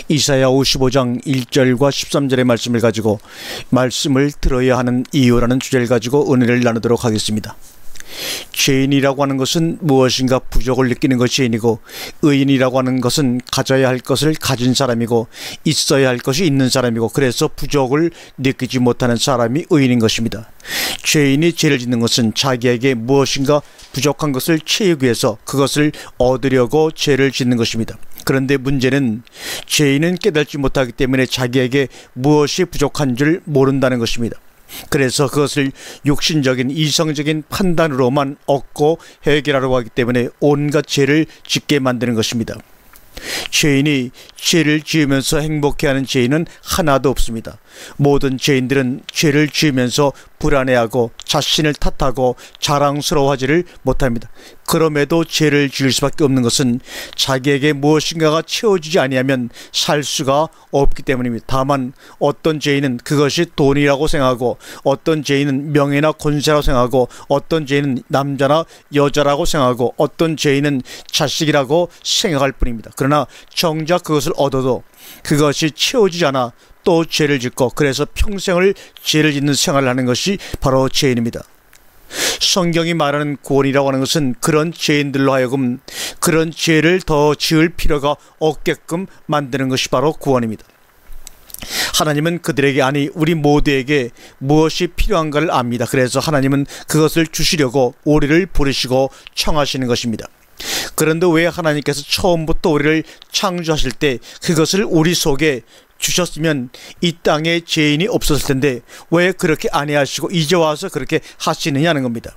이사야 55장 1절과 13절의 말씀을 가지고 말씀을 들어야 하는 이유라는 주제를 가지고 은혜를 나누도록 하겠습니다. 죄인이라고 하는 것은 무엇인가 부족을 느끼는 것이 죄인이고, 의인이라고 하는 것은 가져야 할 것을 가진 사람이고 있어야 할 것이 있는 사람이고, 그래서 부족을 느끼지 못하는 사람이 의인인 것입니다. 죄인이 죄를 짓는 것은 자기에게 무엇인가 부족한 것을 채우기 위해서 그것을 얻으려고 죄를 짓는 것입니다. 그런데 문제는 죄인은 깨닫지 못하기 때문에 자기에게 무엇이 부족한 줄 모른다는 것입니다. 그래서 그것을 육신적인 이성적인 판단으로만 얻고 해결하려고 하기 때문에 온갖 죄를 짓게 만드는 것입니다. 죄인이 죄를 지으면서 행복해하는 죄인은 하나도 없습니다. 모든 죄인들은 죄를 지으면서 불안해하고 자신을 탓하고 자랑스러워하지를 못합니다. 그럼에도 죄를 지을 수밖에 없는 것은 자기에게 무엇인가가 채워지지 아니하면 살 수가 없기 때문입니다. 다만 어떤 죄인은 그것이 돈이라고 생각하고, 어떤 죄인은 명예나 권세라고 생각하고, 어떤 죄인은 남자나 여자라고 생각하고, 어떤 죄인은 자식이라고 생각할 뿐입니다. 그러나 정작 그것을 얻어도 그것이 채워지지 않아 또 죄를 짓고, 그래서 평생을 죄를 짓는 생활을 하는 것이 바로 죄인입니다. 성경이 말하는 구원이라고 하는 것은 그런 죄인들로 하여금 그런 죄를 더 지을 필요가 없게끔 만드는 것이 바로 구원입니다. 하나님은 그들에게, 아니 우리 모두에게 무엇이 필요한가를 압니다. 그래서 하나님은 그것을 주시려고 우리를 부르시고 청하시는 것입니다. 그런데 왜 하나님께서 처음부터 우리를 창조하실 때 그것을 우리 속에 주셨으면 이 땅에 죄인이 없었을 텐데 왜 그렇게 아니하시고 이제 와서 그렇게 하시느냐는 겁니다.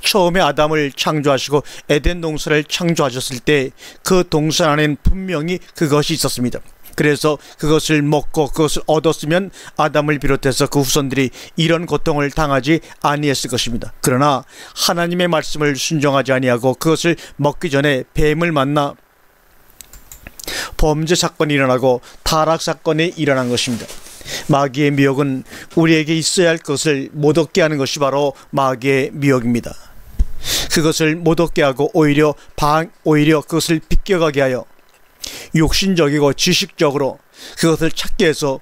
처음에 아담을 창조하시고 에덴 동산을 창조하셨을 때 그 동산 안에는 분명히 그것이 있었습니다. 그래서 그것을 먹고 그것을 얻었으면 아담을 비롯해서 그 후손들이 이런 고통을 당하지 아니했을 것입니다. 그러나 하나님의 말씀을 순종하지 아니하고 그것을 먹기 전에 뱀을 만나 범죄 사건이 일어나고 타락 사건이 일어난 것입니다. 마귀의 미혹은 우리에게 있어야 할 것을 못 얻게 하는 것이 바로 마귀의 미혹입니다. 그것을 못 얻게 하고 오히려 그것을 비껴가게 하여 육신적이고 지식적으로 그것을 찾게 해서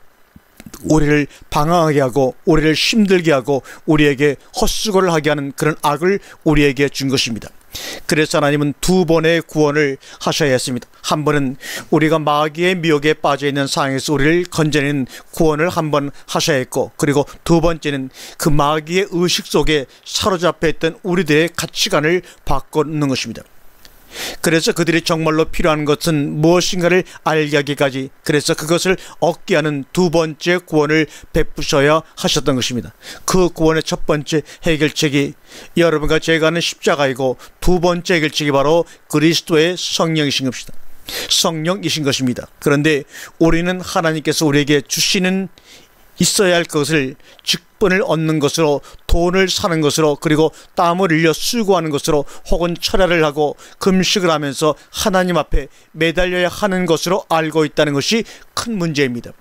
우리를 방황하게 하고 우리를 힘들게 하고 우리에게 헛수고를 하게 하는 그런 악을 우리에게 준 것입니다. 그래서 하나님은 두 번의 구원을 하셔야 했습니다. 한 번은 우리가 마귀의 미혹에 빠져있는 상황에서 우리를 건져내는 구원을 한 번 하셔야 했고, 그리고 두 번째는 그 마귀의 의식 속에 사로잡혀 있던 우리들의 가치관을 바꿔놓는 것입니다. 그래서 그들이 정말로 필요한 것은 무엇인가를 알게 하기까지, 그래서 그것을 얻게 하는 두 번째 구원을 베푸셔야 하셨던 것입니다. 그 구원의 첫 번째 해결책이 여러분과 제가 아는 십자가이고, 두 번째 해결책이 바로 그리스도의 성령이신 것입니다. 성령이신 것입니다. 그런데 우리는 하나님께서 우리에게 주시는 있어야 할 것을 직분을 얻는 것으로, 돈을 사는 것으로, 그리고 땀을 흘려 수고하는 것으로, 혹은 철야를 하고 금식을 하면서 하나님 앞에 매달려야 하는 것으로 알고 있다는 것이 큰 문제입니다.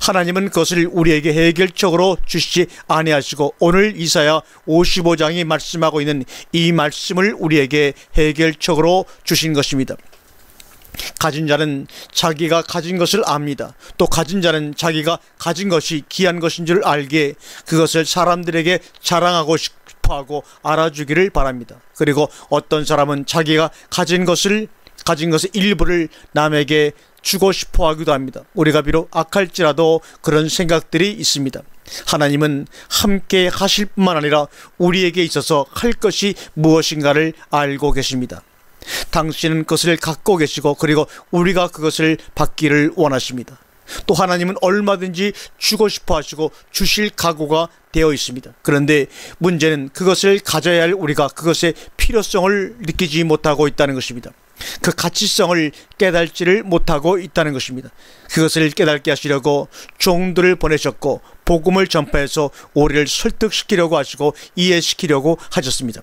하나님은 그것을 우리에게 해결적으로 주시지 아니하시고 오늘 이사야 55장이 말씀하고 있는 이 말씀을 우리에게 해결적으로 주신 것입니다. 가진 자는 자기가 가진 것을 압니다. 또 가진 자는 자기가 가진 것이 귀한 것인 줄 알기에 그것을 사람들에게 자랑하고 싶어하고 알아주기를 바랍니다. 그리고 어떤 사람은 자기가 가진 것의 일부를 남에게 주고 싶어 하기도 합니다. 우리가 비록 악할지라도 그런 생각들이 있습니다. 하나님은 함께 하실 뿐만 아니라 우리에게 있어서 할 것이 무엇인가를 알고 계십니다. 당신은 그것을 갖고 계시고, 그리고 우리가 그것을 받기를 원하십니다. 또 하나님은 얼마든지 주고 싶어 하시고 주실 각오가 되어 있습니다. 그런데 문제는 그것을 가져야 할 우리가 그것의 필요성을 느끼지 못하고 있다는 것입니다. 그 가치성을 깨달지를 못하고 있다는 것입니다. 그것을 깨닫게 하시려고 종들을 보내셨고 복음을 전파해서 우리를 설득시키려고 하시고 이해시키려고 하셨습니다.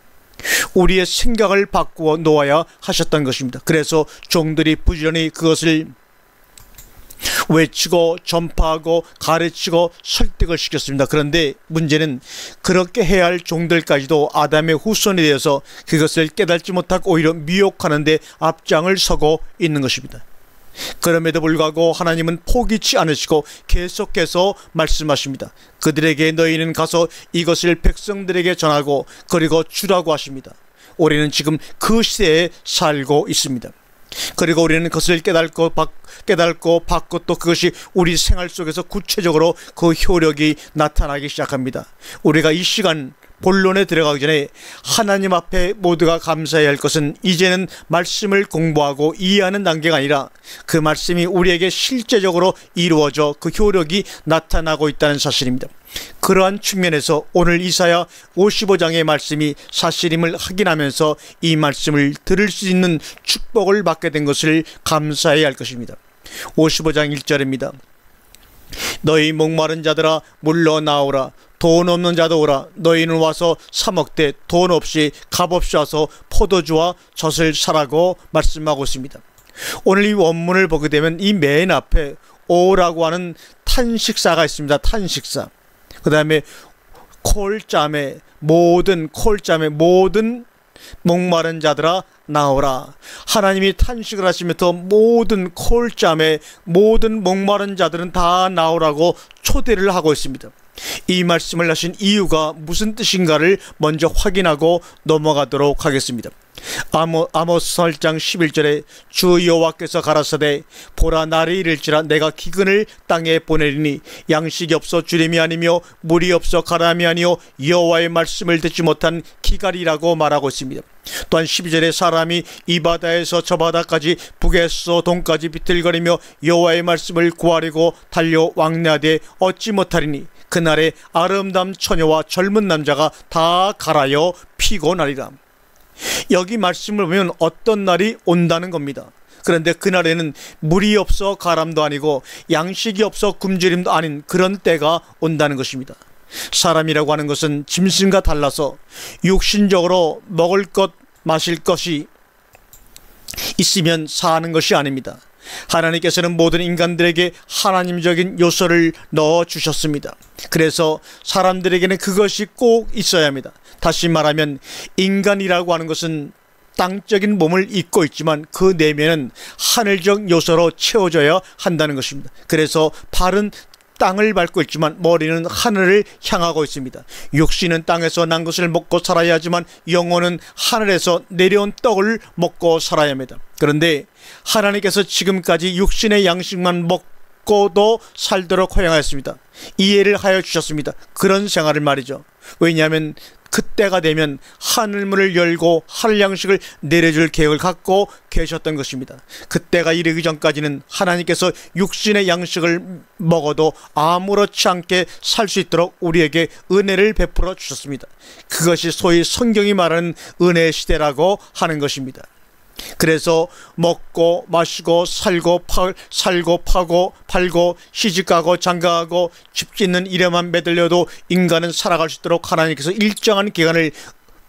우리의 생각을 바꾸어 놓아야 하셨던 것입니다. 그래서 종들이 부지런히 그것을 외치고 전파하고 가르치고 설득을 시켰습니다. 그런데 문제는 그렇게 해야 할 종들까지도 아담의 후손이 되어서 그것을 깨닫지 못하고 오히려 미혹하는 데 앞장을 서고 있는 것입니다. 그럼에도 불구하고 하나님은 포기치 않으시고 계속해서 말씀하십니다. 그들에게 너희는 가서 이것을 백성들에게 전하고 그리고 주라고 하십니다. 우리는 지금 그 시대에 살고 있습니다. 그리고 우리는 그것을 깨닫고 받고 또 그것이 우리 생활 속에서 구체적으로 그 효력이 나타나기 시작합니다. 우리가 이 시간 본론에 들어가기 전에 하나님 앞에 모두가 감사해야 할 것은 이제는 말씀을 공부하고 이해하는 단계가 아니라 그 말씀이 우리에게 실제적으로 이루어져 그 효력이 나타나고 있다는 사실입니다. 그러한 측면에서 오늘 이사야 55장의 말씀이 사실임을 확인하면서 이 말씀을 들을 수 있는 축복을 받게 된 것을 감사해야 할 것입니다. 55장 1절입니다. 너희 목마른 자들아 물러나오라. 돈 없는 자도 오라. 너희는 와서 사 먹되 돈 없이 값없이 와서 포도주와 젖을 사라고 말씀하고 있습니다. 오늘 이 원문을 보게 되면 이 맨 앞에 오라고 하는 탄식사가 있습니다. 탄식사. 그 다음에 콜짬에 모든 목마른 자들아 나오라. 하나님이 탄식을 하시면서 모든 콜짬에 모든 목마른 자들은 다 나오라고 초대를 하고 있습니다. 이 말씀을 하신 이유가 무슨 뜻인가를 먼저 확인하고 넘어가도록 하겠습니다. 아모스 8장 11절에 주 여호와께서 가라사대 보라 날이 이를지라 내가 기근을 땅에 보내리니 양식이 없어 주림이 아니며 물이 없어 가람이 아니요 여호와의 말씀을 듣지 못한 기갈이라고 말하고 있습니다. 또한 12절에 사람이 이 바다에서 저 바다까지 북에서 동까지 비틀거리며 여호와의 말씀을 구하려고 달려 왕래하되 얻지 못하리니 그날에 아름다운 처녀와 젊은 남자가 다 갈아여 피곤하리라. 여기 말씀을 보면 어떤 날이 온다는 겁니다. 그런데 그날에는 물이 없어 가람도 아니고 양식이 없어 굶주림도 아닌 그런 때가 온다는 것입니다. 사람이라고 하는 것은 짐승과 달라서 육신적으로 먹을 것 마실 것이 있으면 사는 것이 아닙니다. 하나님께서는 모든 인간들에게 하나님적인 요소를 넣어주셨습니다. 그래서 사람들에게는 그것이 꼭 있어야 합니다. 다시 말하면 인간이라고 하는 것은 땅적인 몸을 입고 있지만 그 내면은 하늘적 요소로 채워져야 한다는 것입니다. 그래서 발은 땅을 밟고 있지만 머리는 하늘을 향하고 있습니다. 육신은 땅에서 난 것을 먹고 살아야 하지만 영혼은 하늘에서 내려온 떡을 먹고 살아야 합니다. 그런데 하나님께서 지금까지 육신의 양식만 먹고도 살도록 허용하였습니다. 이해를 하여 주셨습니다. 그런 생활을 말이죠. 왜냐하면 그때가 되면 하늘문을 열고 하늘 양식을 내려줄 계획을 갖고 계셨던 것입니다. 그때가 이르기 전까지는 하나님께서 육신의 양식을 먹어도 아무렇지 않게 살 수 있도록 우리에게 은혜를 베풀어 주셨습니다. 그것이 소위 성경이 말하는 은혜 시대라고 하는 것입니다. 그래서 먹고 마시고 살고 파고 팔고 시집가고 장가가고 집 짓는 일에만 매달려도 인간은 살아갈 수 있도록 하나님께서 일정한 기간을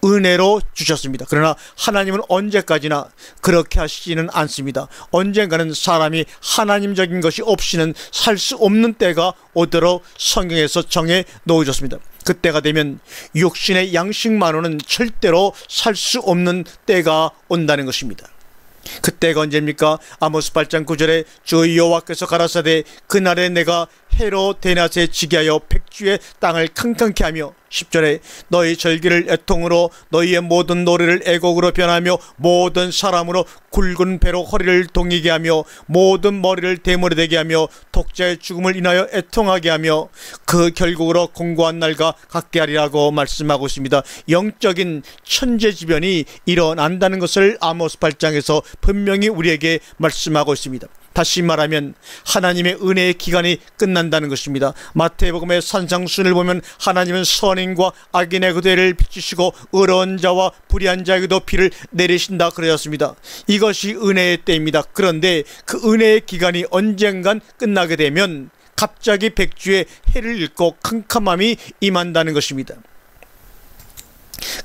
은혜로 주셨습니다. 그러나 하나님은 언제까지나 그렇게 하시지는 않습니다. 언젠가는 사람이 하나님적인 것이 없이는 살 수 없는 때가 오도록 성경에서 정해 놓으셨습니다. 그때가 되면 육신의 양식만으로는 절대로 살 수 없는 때가 온다는 것입니다. 그때가 언제입니까? 아모스 8장 9절에 주 여호와께서 가라사대 그날에 내가 해로 대낮에 지게 하여 백주의 땅을 캄캄케 하며 10절에 너희 절기를 애통으로 너희의 모든 노래를 애곡으로 변하며 모든 사람으로 굵은 배로 허리를 동이게 하며 모든 머리를 대머리 되게 하며 독자의 죽음을 인하여 애통하게 하며 그 결국으로 공고한 날과 같게 하리라고 말씀하고 있습니다. 영적인 천재지변이 일어난다는 것을 아모스 8장에서 분명히 우리에게 말씀하고 있습니다. 다시 말하면 하나님의 은혜의 기간이 끝난다는 것입니다. 마태복음의 산상순을 보면 하나님은 선인과 악인의 그대를 비추시고 의로운 자와 불의한 자에게도 비를 내리신다 그러셨습니다. 이것이 은혜의 때입니다. 그런데 그 은혜의 기간이 언젠간 끝나게 되면 갑자기 백주의 해를 잃고 캄캄함이 임한다는 것입니다.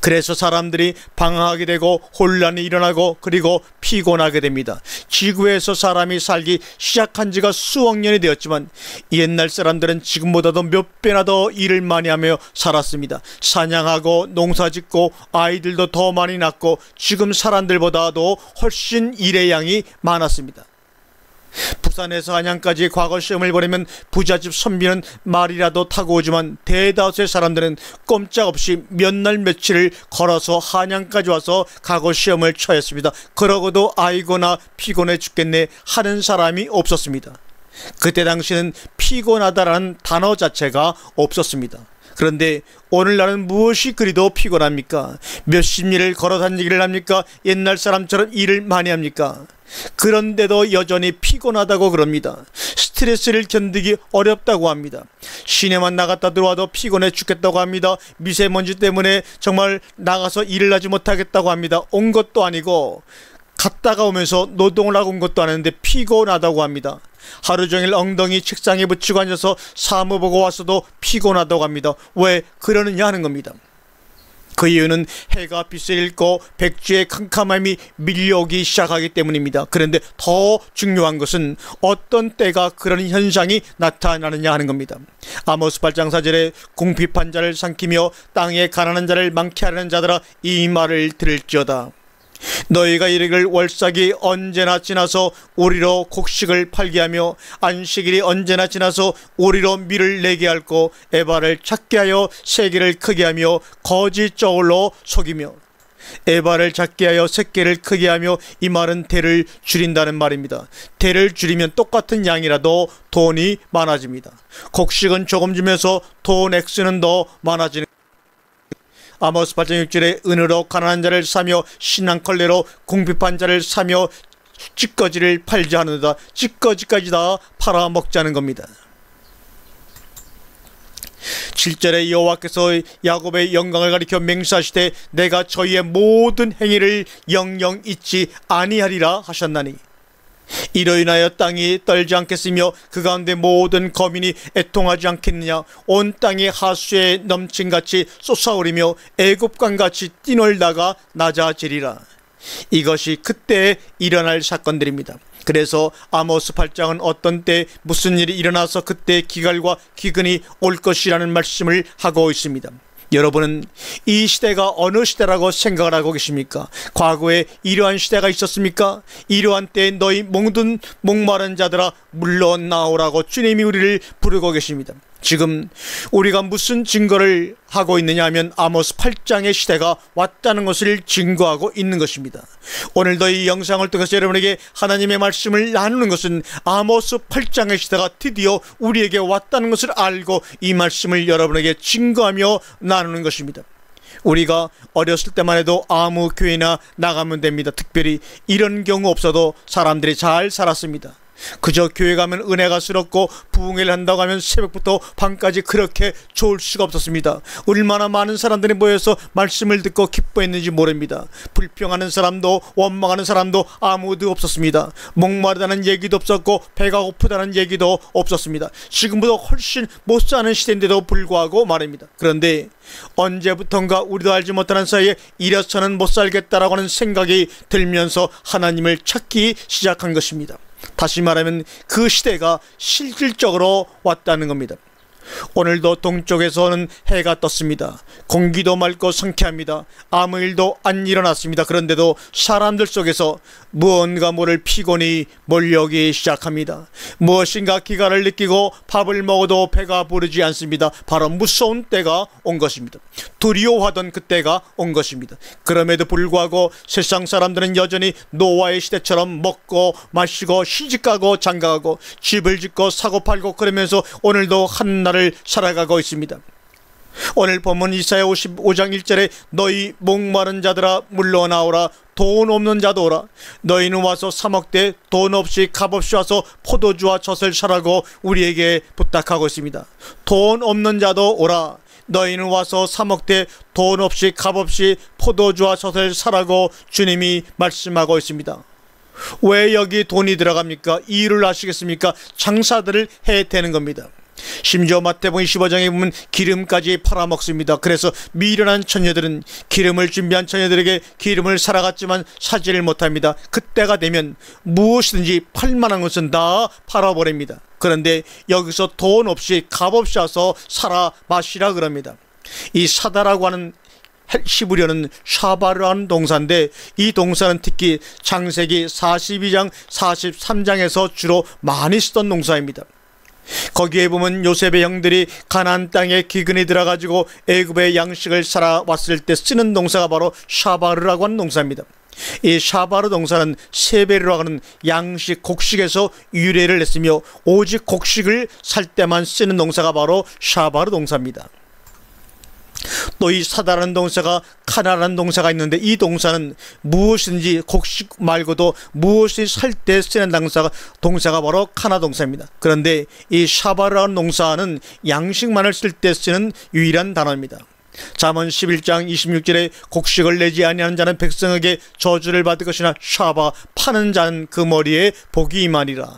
그래서 사람들이 방황하게 되고 혼란이 일어나고 그리고 피곤하게 됩니다. 지구에서 사람이 살기 시작한 지가 수억 년이 되었지만 옛날 사람들은 지금보다도 몇 배나 더 일을 많이 하며 살았습니다. 사냥하고 농사짓고 아이들도 더 많이 낳고 지금 사람들보다도 훨씬 일의 양이 많았습니다. 부산에서 안양까지 과거 시험을 보내면 부잣집 선비는 말이라도 타고 오지만 대다수의 사람들은 꼼짝없이 몇 날 며칠을 걸어서 한양까지 와서 과거 시험을 쳐야 했습니다. 그러고도 아이고나 피곤해 죽겠네 하는 사람이 없었습니다. 그때 당시에는 피곤하다라는 단어 자체가 없었습니다. 그런데 오늘날은 무엇이 그리도 피곤합니까? 몇십 리를 걸어 다니기를 합니까? 옛날 사람처럼 일을 많이 합니까? 그런데도 여전히 피곤하다고 그럽니다. 스트레스를 견디기 어렵다고 합니다. 시내만 나갔다 들어와도 피곤해 죽겠다고 합니다. 미세먼지 때문에 정말 나가서 일을 하지 못하겠다고 합니다. 온 것도 아니고 갔다가 오면서 노동을 하고 온 것도 아닌데 피곤하다고 합니다. 하루 종일 엉덩이 책상에 붙이고 앉아서 사무 보고 왔어도 피곤하다고 합니다. 왜 그러느냐 하는 겁니다. 그 이유는 해가 빛을 잃고 백주의 캄캄함이 밀려오기 시작하기 때문입니다. 그런데 더 중요한 것은 어떤 때가 그런 현상이 나타나느냐 하는 겁니다. 아모스 8장 4절에 궁핍한 자를 삼키며 땅에 가난한 자를 많게 하려는 자들아 이 말을 들을지어다. 너희가 이르기를 월삭이 언제나 지나서 우리로 곡식을 팔게 하며 안식일이 언제나 지나서 우리로 밀을 내게 할고 에바를 작게 하여 세계를 크게 하며 거짓 저울로 속이며 에바를 작게 하여 새끼를 크게 하며 이 말은 대를 줄인다는 말입니다. 대를 줄이면 똑같은 양이라도 돈이 많아집니다. 곡식은 조금 주면서 돈 액수는 더 많아지는 아모스 8장 6절에 은으로 가난한 자를 사며 신앙컬레로 궁핍한 자를 사며 찌꺼지를 팔지 않는다. 찌꺼지까지 다 팔아먹자는 겁니다. 7절에 여호와께서 야곱의 영광을 가리켜 맹세하시되 내가 저희의 모든 행위를 영영 잊지 아니하리라 하셨나니 이로 인하여 땅이 떨지 않겠으며 그 가운데 모든 거민이 애통하지 않겠느냐. 온 땅이 하수에 넘친같이 솟아오르며 애굽강같이 뛰놀다가 낮아지리라. 이것이 그때 일어날 사건들입니다. 그래서 아모스 8장은 어떤 때 무슨 일이 일어나서 그때 기갈과 기근이 올 것이라는 말씀을 하고 있습니다. 여러분은 이 시대가 어느 시대라고 생각을 하고 계십니까? 과거에 이러한 시대가 있었습니까? 이러한 때에 너희 모든 목마른 자들아 물러나오라고 주님이 우리를 부르고 계십니다. 지금 우리가 무슨 증거를 하고 있느냐 하면 아모스 8장의 시대가 왔다는 것을 증거하고 있는 것입니다. 오늘도 이 영상을 통해서 여러분에게 하나님의 말씀을 나누는 것은 아모스 8장의 시대가 드디어 우리에게 왔다는 것을 알고 이 말씀을 여러분에게 증거하며 나누는 것입니다. 우리가 어렸을 때만 해도 아무 교회나 나가면 됩니다. 특별히 이런 경우 없어도 사람들이 잘 살았습니다. 그저 교회 가면 은혜가 스럽고 부흥회를 한다고 하면 새벽부터 밤까지 그렇게 좋을 수가 없었습니다. 얼마나 많은 사람들이 모여서 말씀을 듣고 기뻐했는지 모릅니다. 불평하는 사람도 원망하는 사람도 아무도 없었습니다. 목마르다는 얘기도 없었고 배가 고프다는 얘기도 없었습니다. 지금보다 훨씬 못 사는 시대인데도 불구하고 말입니다. 그런데 언제부턴가 우리도 알지 못하는 사이에 이래서는 못 살겠다라고 하는 생각이 들면서 하나님을 찾기 시작한 것입니다. 다시 말하면 그 시대가 실질적으로 왔다는 겁니다. 오늘도 동쪽에서는 해가 떴습니다. 공기도 맑고 상쾌합니다. 아무 일도 안 일어났습니다. 그런데도 사람들 속에서 무언가 모를 피곤이 몰려오기 시작합니다. 무엇인가 기갈을 느끼고 밥을 먹어도 배가 부르지 않습니다. 바로 무서운 때가 온 것입니다. 두려워하던 그때가 온 것입니다. 그럼에도 불구하고 세상 사람들은 여전히 노아의 시대처럼 먹고 마시고 시집가고 장가가고 집을 짓고 사고 팔고 그러면서 오늘도 한날을 살아가고 있습니다. 오늘 본문 이사야 55장 1절에 너희 목마른 자들아 물러나오라. 돈 없는 자도 오라. 너희는 와서 사 먹되 돈 없이 값없이 와서 포도주와 젖을 사라고 우리에게 부탁하고 있습니다. 돈 없는 자도 오라. 너희는 와서 사 먹되 돈 없이 값없이 포도주와 젖을 사라고 주님이 말씀하고 있습니다. 왜 여기 돈이 들어갑니까? 일을 하시겠습니까? 장사들을 해야 되는 겁니다. 심지어 마태복음 25장에 보면 기름까지 팔아먹습니다. 그래서 미련한 처녀들은 기름을 준비한 처녀들에게 기름을 사라갔지만 사지를 못합니다. 그때가 되면 무엇이든지 팔만한 것은 다 팔아버립니다. 그런데 여기서 돈 없이 값없이 와서 사라 마시라 그럽니다. 이 사다라고 하는 히브리어는 샤바르라는 동사인데, 이 동사는 특히 창세기 42장 43장에서 주로 많이 쓰던 동사입니다. 거기에 보면 요셉의 형들이 가나안 땅에 기근이 들어가지고 애굽의 양식을 살아왔을 때 쓰는 동사가 바로 샤바르라고 하는 동사입니다. 이 샤바르 동사는 세베르라고 하는 양식, 곡식에서 유래를 했으며 오직 곡식을 살 때만 쓰는 동사가 바로 샤바르 동사입니다. 또 이 사다라는 동사가 카나라는 동사가 있는데, 이 동사는 무엇인지 곡식 말고도 무엇이 살 때 쓰는 동사가 바로 카나 동사입니다. 그런데 이 샤바라는 동사는 양식만을 쓸 때 쓰는 유일한 단어입니다. 잠언 11장 26절에 곡식을 내지 아니하는 자는 백성에게 저주를 받을 것이나 샤바 파는 자는 그 머리에 복이 임하리라.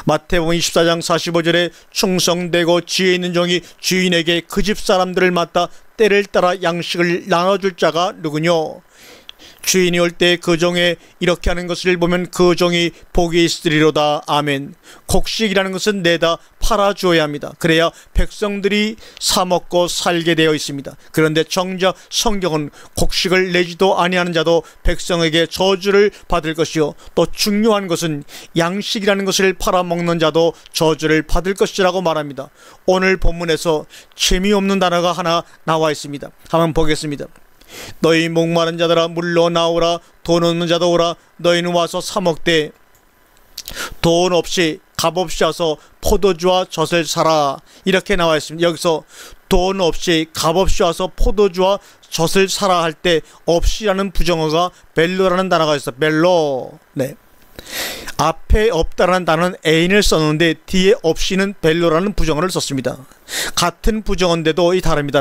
마태복음 24장 45절에 충성되고 지혜 있는 종이 주인에게 그 집 사람들을 맡아 때를 따라 양식을 나눠줄 자가 누구뇨? 주인이 올 때 그 종에 이렇게 하는 것을 보면 그 종이 복이 있으리로다. 아멘. 곡식이라는 것은 내다 팔아주어야 합니다. 그래야 백성들이 사먹고 살게 되어 있습니다. 그런데 정작 성경은 곡식을 내지도 아니하는 자도 백성에게 저주를 받을 것이요, 또 중요한 것은 양식이라는 것을 팔아먹는 자도 저주를 받을 것이라고 말합니다. 오늘 본문에서 재미없는 단어가 하나 나와 있습니다. 한번 보겠습니다. 너희 목마른 자들아 물러 나오라. 돈 없는 자도 오라. 너희는 와서 사 먹되 돈 없이 값없이 와서 포도주와 젖을 사라. 이렇게 나와 있습니다. 여기서 돈 없이 값없이 와서 포도주와 젖을 사라 할 때 없이라는 부정어가 벨로라는 단어가 있어요. 벨로. 네. 앞에 없다라는 단어는 애인을 썼는데 뒤에 없이는 벨로라는 부정어를 썼습니다. 같은 부정어인데도 이 다릅니다.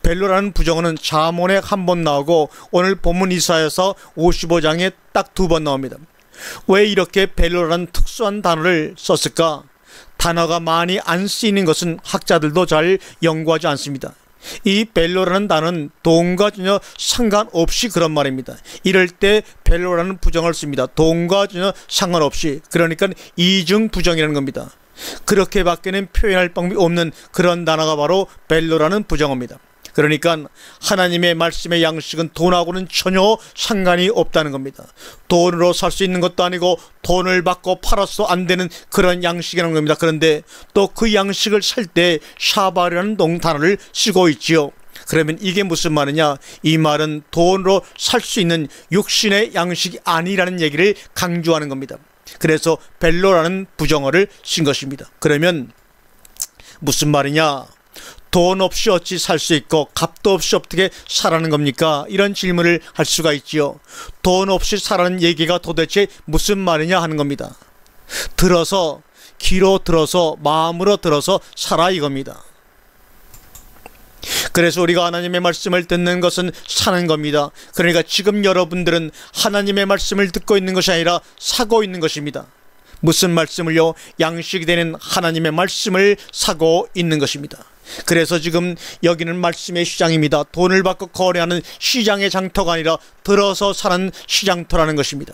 벨로라는 부정어는 잠언에 한 번 나오고 오늘 본문 이사야서 55장에 딱 2번 나옵니다. 왜 이렇게 벨로라는 특수한 단어를 썼을까? 단어가 많이 안 쓰이는 것은 학자들도 잘 연구하지 않습니다. 이 벨로라는 단어는 돈과 전혀 상관없이 그런 말입니다. 이럴 때 벨로라는 부정을 씁니다. 돈과 전혀 상관없이. 그러니까 이중 부정이라는 겁니다. 그렇게밖에는 표현할 방법이 없는 그런 단어가 바로 벨로라는 부정어입니다. 그러니까 하나님의 말씀의 양식은 돈하고는 전혀 상관이 없다는 겁니다. 돈으로 살 수 있는 것도 아니고 돈을 받고 팔아서 안 되는 그런 양식이라는 겁니다. 그런데 또 그 양식을 살 때 샤바라는 단어를 쓰고 있지요. 그러면 이게 무슨 말이냐? 이 말은 돈으로 살 수 있는 육신의 양식이 아니라는 얘기를 강조하는 겁니다. 그래서 벨로라는 부정어를 쓴 것입니다. 그러면 무슨 말이냐? 돈 없이 어찌 살 수 있고 값도 없이 어떻게 살라는 겁니까? 이런 질문을 할 수가 있지요. 돈 없이 살라는 얘기가 도대체 무슨 말이냐 하는 겁니다. 귀로 들어서 마음으로 들어서 살아 이겁니다. 그래서 우리가 하나님의 말씀을 듣는 것은 사는 겁니다. 그러니까 지금 여러분들은 하나님의 말씀을 듣고 있는 것이 아니라 사고 있는 것입니다. 무슨 말씀을요? 양식이 되는 하나님의 말씀을 사고 있는 것입니다. 그래서 지금 여기는 말씀의 시장입니다. 돈을 받고 거래하는 시장의 장터가 아니라 들어서 사는 시장터라는 것입니다.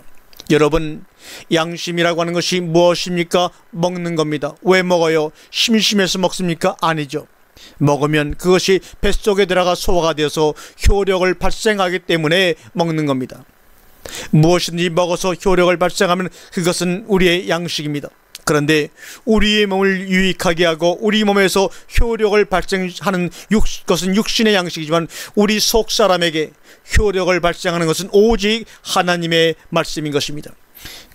여러분, 양심이라고 하는 것이 무엇입니까? 먹는 겁니다. 왜 먹어요? 심심해서 먹습니까? 아니죠. 먹으면 그것이 뱃속에 들어가 소화가 되어서 효력을 발생하기 때문에 먹는 겁니다. 무엇이든지 먹어서 효력을 발생하면 그것은 우리의 양식입니다. 그런데 우리의 몸을 유익하게 하고 우리 몸에서 효력을 발생하는 것은 육신의 양식이지만 우리 속 사람에게 효력을 발생하는 것은 오직 하나님의 말씀인 것입니다.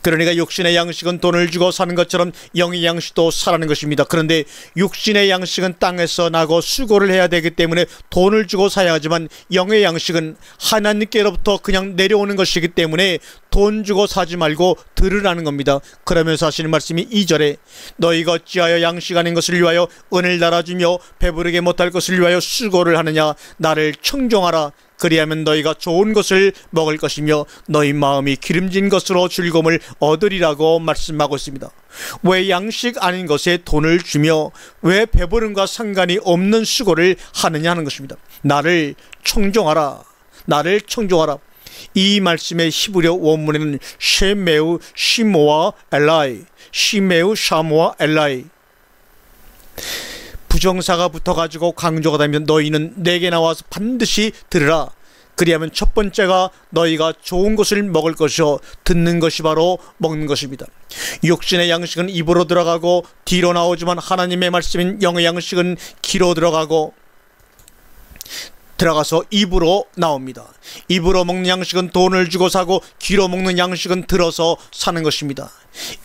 그러니까 육신의 양식은 돈을 주고 사는 것처럼 영의 양식도 사라는 것입니다. 그런데 육신의 양식은 땅에서 나고 수고를 해야 되기 때문에 돈을 주고 사야 하지만 영의 양식은 하나님께로부터 그냥 내려오는 것이기 때문에 돈 주고 사지 말고 들으라는 겁니다. 그러면서 하시는 말씀이 2절에 너희가 어찌하여 양식 아닌 것을 위하여 은을 달아주며 배부르게 못할 것을 위하여 수고를 하느냐. 나를 청종하라. 그리하면 너희가 좋은 것을 먹을 것이며 너희 마음이 기름진 것으로 즐거움을 얻으리라고 말씀하고 있습니다. 왜 양식 아닌 것에 돈을 주며 왜 배부름과 상관이 없는 수고를 하느냐 하는 것입니다. 나를 청종하라. 나를 청종하라. 이 말씀의 히브리어 원문에는 쉐메우 시모아 엘라이, 시메우 샤모아 엘라이, 부정사가 붙어가지고 강조가 되면 너희는 내게 나와서 반드시 들으라. 그리하면 첫 번째가 너희가 좋은 것을 먹을 것이요 듣는 것이 바로 먹는 것입니다. 육신의 양식은 입으로 들어가고 뒤로 나오지만 하나님의 말씀인 영의 양식은 귀로 들어가서 입으로 나옵니다. 입으로 먹는 양식은 돈을 주고 사고 귀로 먹는 양식은 들어서 사는 것입니다.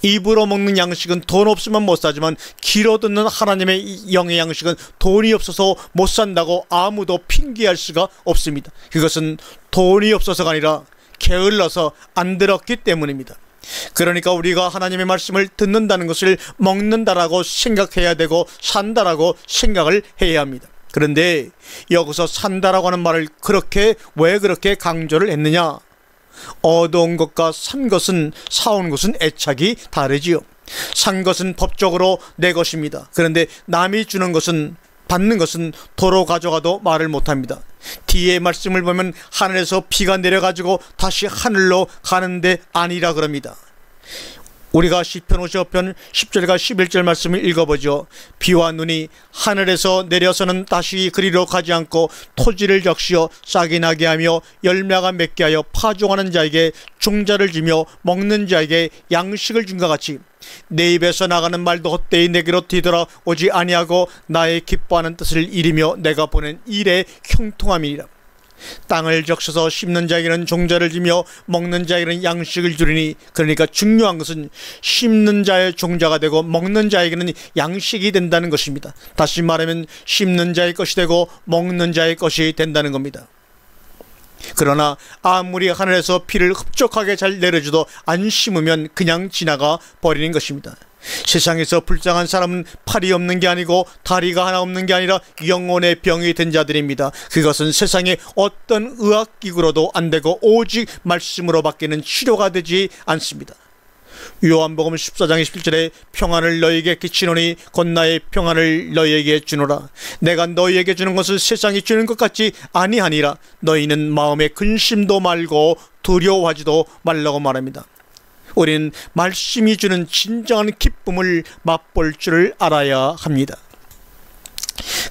입으로 먹는 양식은 돈 없으면 못 사지만 귀로 듣는 하나님의 영의 양식은 돈이 없어서 못 산다고 아무도 핑계할 수가 없습니다. 그것은 돈이 없어서가 아니라 게을러서 안 들었기 때문입니다. 그러니까 우리가 하나님의 말씀을 듣는다는 것을 먹는다라고 생각해야 되고 산다라고 생각을 해야 합니다. 그런데 여기서 산다라고 하는 말을 왜 그렇게 강조를 했느냐? 얻어온 것과 산 것은, 사온 것은 애착이 다르지요. 산 것은 법적으로 내 것입니다. 그런데 남이 주는 것은, 받는 것은 도로 가져가도 말을 못합니다. 뒤에 말씀을 보면 하늘에서 비가 내려가지고 다시 하늘로 가는데 아니라 그럽니다. 우리가 시편 55편 10절과 11절 말씀을 읽어보죠. 비와 눈이 하늘에서 내려서는 다시 그리로 가지 않고 토지를 적시어 싹이 나게 하며 열매가 맺게 하여 파종하는 자에게 종자를 주며 먹는 자에게 양식을 준 것 같이 내 입에서 나가는 말도 헛되이 내게로 뒤돌아오지 아니하고 나의 기뻐하는 뜻을 이루며 내가 보낸 일에 형통함이니라. 땅을 적셔서 심는 자에게는 종자를 주며 먹는 자에게는 양식을 주리니, 그러니까 중요한 것은 심는 자의 종자가 되고 먹는 자에게는 양식이 된다는 것입니다. 다시 말하면 심는 자의 것이 되고 먹는 자의 것이 된다는 겁니다. 그러나 아무리 하늘에서 비를 흡족하게 잘 내려줘도 안 심으면 그냥 지나가 버리는 것입니다. 세상에서 불쌍한 사람은 팔이 없는 게 아니고 다리가 하나 없는 게 아니라 영혼의 병이 든 자들입니다. 그것은 세상의 어떤 의학기구로도 안 되고 오직 말씀으로 밖에는 치료가 되지 않습니다. 요한복음 14장 21절에 평안을 너희에게 끼치노니 곧 나의 평안을 너희에게 주노라. 내가 너희에게 주는 것을 세상이 주는 것 같지 아니하니라. 너희는 마음에 근심도 말고 두려워하지도 말라고 말합니다. 우리는 말씀이 주는 진정한 기쁨을 맛볼 줄을 알아야 합니다.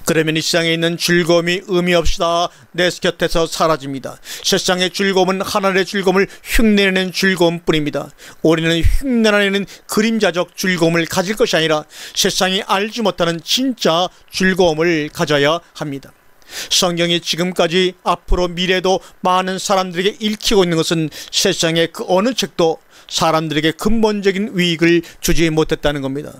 그러면 이 세상에 있는 즐거움이 의미 없이 다 내 곁에서 사라집니다. 세상의 즐거움은 하늘의 즐거움을 흉내내는 즐거움뿐입니다. 우리는 흉내내는 그림자적 즐거움을 가질 것이 아니라 세상이 알지 못하는 진짜 즐거움을 가져야 합니다. 성경이 지금까지 앞으로 미래도 많은 사람들에게 읽히고 있는 것은 세상의 그 어느 책도 사람들에게 근본적인 유익을 주지 못했다는 겁니다.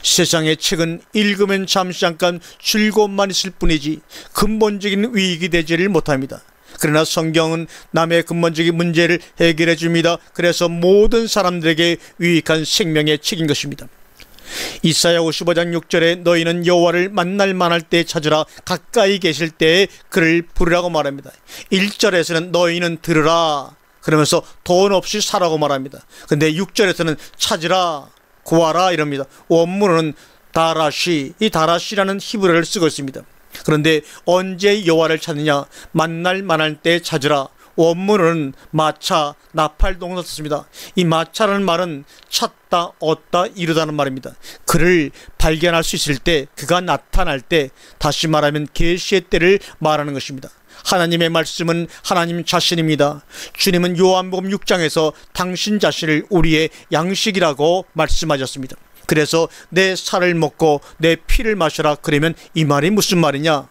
세상의 책은 읽으면 잠시 잠깐 즐거움만 있을 뿐이지 근본적인 유익이 되지를 못합니다. 그러나 성경은 남의 근본적인 문제를 해결해 줍니다. 그래서 모든 사람들에게 유익한 생명의 책인 것입니다. 이사야 55장 6절에 너희는 여호와를 만날 만할 때 찾으라, 가까이 계실 때에 그를 부르라고 말합니다. 1절에서는 너희는 들으라 그러면서 돈 없이 사라고 말합니다. 근데 6절에서는 찾으라, 구하라 이럽니다. 원문은 다라시, 이 다라시라는 히브리어를 쓰고 있습니다. 그런데 언제 여호와를 찾느냐? 만날 만할 때 찾으라. 원문은 마차, 나팔 동사 썼습니다. 이 마차라는 말은 찾다, 얻다, 이루다는 말입니다. 그를 발견할 수 있을 때, 그가 나타날 때, 다시 말하면 계시의 때를 말하는 것입니다. 하나님의 말씀은 하나님 자신입니다. 주님은 요한복음 6장에서 당신 자신을 우리의 양식이라고 말씀하셨습니다. 그래서 내 살을 먹고 내 피를 마셔라. 그러면 이 말이 무슨 말이냐?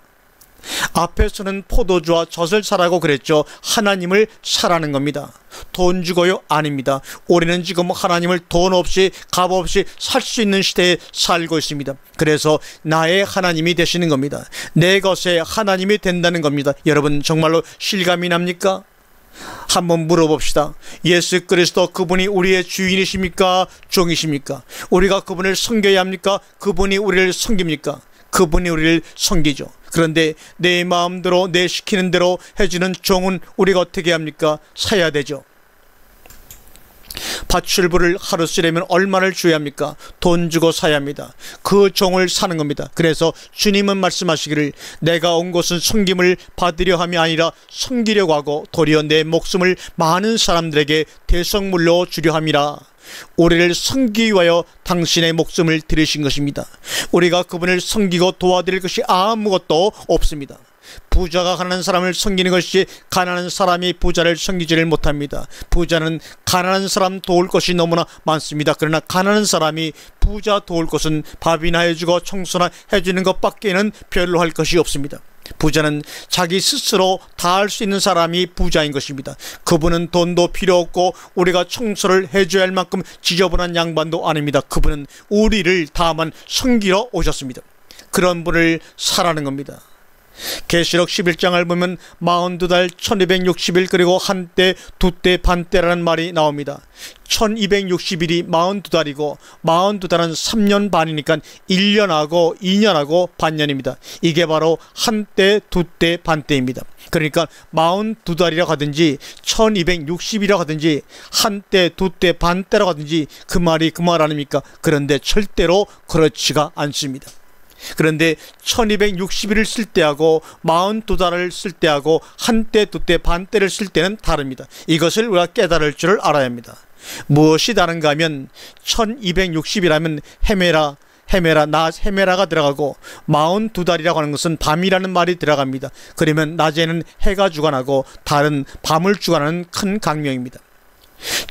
앞에서는 포도주와 젖을 사라고 그랬죠. 하나님을 사라는 겁니다. 돈 주고요? 아닙니다. 우리는 지금 하나님을 돈 없이 값 없이 살 수 있는 시대에 살고 있습니다. 그래서 나의 하나님이 되시는 겁니다. 내 것에 하나님이 된다는 겁니다. 여러분 정말로 실감이 납니까? 한번 물어봅시다. 예수 그리스도 그분이 우리의 주인이십니까? 종이십니까? 우리가 그분을 섬겨야 합니까? 그분이 우리를 섬깁니까? 그분이 우리를 섬기죠. 그런데 내 마음대로 내 시키는 대로 해주는 종은 우리가 어떻게 합니까? 사야 되죠. 밧줄부를 하루 쓰려면 얼마를 줘야 합니까? 돈 주고 사야 합니다. 그 종을 사는 겁니다. 그래서 주님은 말씀하시기를 내가 온 것은 섬김을 받으려 함이 아니라 섬기려고 하고 도리어 내 목숨을 많은 사람들에게 대성물로 주려 함이라. 우리를 섬기기 위하여 당신의 목숨을 들이신 것입니다. 우리가 그분을 섬기고 도와드릴 것이 아무것도 없습니다. 부자가 가난한 사람을 섬기는 것이 가난한 사람이 부자를 섬기지를 못합니다. 부자는 가난한 사람 도울 것이 너무나 많습니다. 그러나 가난한 사람이 부자 도울 것은 밥이나 해주고 청소나 해주는 것밖에는 별로 할 것이 없습니다. 부자는 자기 스스로 다 할 수 있는 사람이 부자인 것입니다. 그분은 돈도 필요 없고 우리가 청소를 해줘야 할 만큼 지저분한 양반도 아닙니다. 그분은 우리를 다만 섬기러 오셨습니다. 그런 분을 사라는 겁니다. 계시록 11장을 보면 42달 1260일 그리고 한때 두때 반때라는 말이 나옵니다. 1260일이 42달이고 42달은 3년 반이니까 1년하고 2년하고 반년입니다. 이게 바로 한때 두때 반때입니다. 그러니까 42달이라고 하든지 1260이라고 하든지 한때 두때 반때라고 하든지 그 말이 그 말 아닙니까? 그런데 절대로 그렇지가 않습니다. 그런데 1260일을 쓸 때하고 42달을 쓸 때하고 한때 두때 반때를 쓸 때는 다릅니다. 이것을 우리가 깨달을 줄을 알아야 합니다. 무엇이 다른가 하면 1260이라면 헤메라가 들어가고 42달이라고 하는 것은 밤이라는 말이 들어갑니다. 그러면 낮에는 해가 주관하고 달은 밤을 주관하는 큰 강명입니다.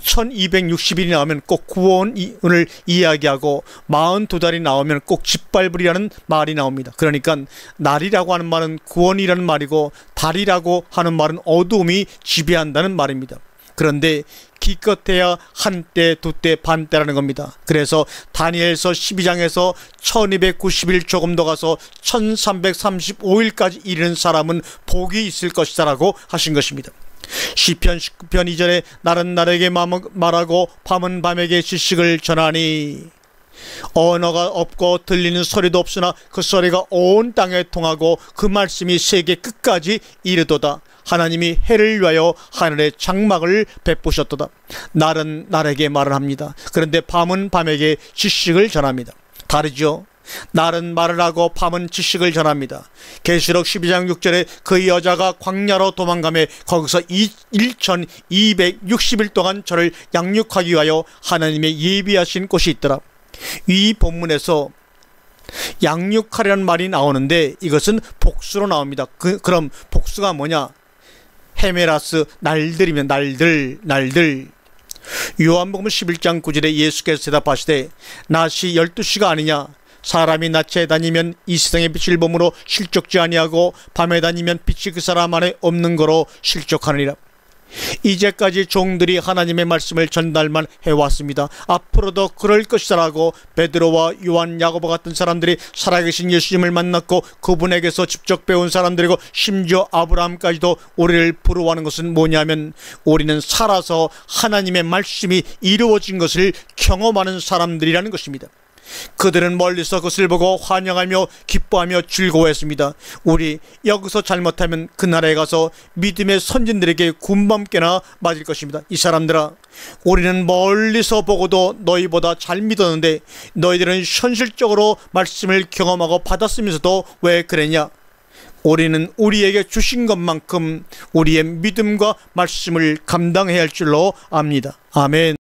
1260일이 나오면 꼭 구원을 이야기하고 42달이 나오면 꼭 짓밟으리라는 말이 나옵니다. 그러니까 날이라고 하는 말은 구원이라는 말이고 달이라고 하는 말은 어두움이 지배한다는 말입니다. 그런데 기껏해야 한때 두때 반때라는 겁니다. 그래서 다니엘서 12장에서 1290일 조금 더 가서 1335일까지 이르는 사람은 복이 있을 것이다 라고 하신 것입니다. 시편 19편 2절에 날은 날에게 말하고 밤은 밤에게 지식을 전하니 언어가 없고 들리는 소리도 없으나 그 소리가 온 땅에 통하고 그 말씀이 세계 끝까지 이르도다. 하나님이 해를 위하여 하늘에 장막을 베푸셨도다. 날은 날에게 말을 합니다. 그런데 밤은 밤에게 지식을 전합니다. 다르죠? 날은 말을 하고 밤은 지식을 전합니다. 계시록 12장 6절에 그 여자가 광야로 도망가매 거기서 1260일 동안 저를 양육하기 위하여 하나님의 예비하신 곳이 있더라. 이 본문에서 양육하려는 말이 나오는데 이것은 복수로 나옵니다. 그럼 복수가 뭐냐? 헤메라스 날들이면 날들. 요한복음 11장 9절에 예수께서 대답하시되 낮이 12시가 아니냐? 사람이 낮에 다니면 이 세상의 빛을 보므로 실족지 아니하고 밤에 다니면 빛이 그 사람 안에 없는 거로 실족하느니라. 이제까지 종들이 하나님의 말씀을 전달만 해왔습니다. 앞으로도 그럴 것이라고 베드로와 요한, 야고보 같은 사람들이 살아계신 예수님을 만났고 그분에게서 직접 배운 사람들이고 심지어 아브라함까지도 우리를 부러워하는 것은 뭐냐면 우리는 살아서 하나님의 말씀이 이루어진 것을 경험하는 사람들이라는 것입니다. 그들은 멀리서 그것을 보고 환영하며 기뻐하며 즐거워했습니다. 우리 여기서 잘못하면 그 나라에 가서 믿음의 선진들에게 군밤깨나 맞을 것입니다. 이 사람들아, 우리는 멀리서 보고도 너희보다 잘 믿었는데 너희들은 현실적으로 말씀을 경험하고 받았으면서도 왜 그랬냐? 우리는 우리에게 주신 것만큼 우리의 믿음과 말씀을 감당해야 할 줄로 압니다. 아멘.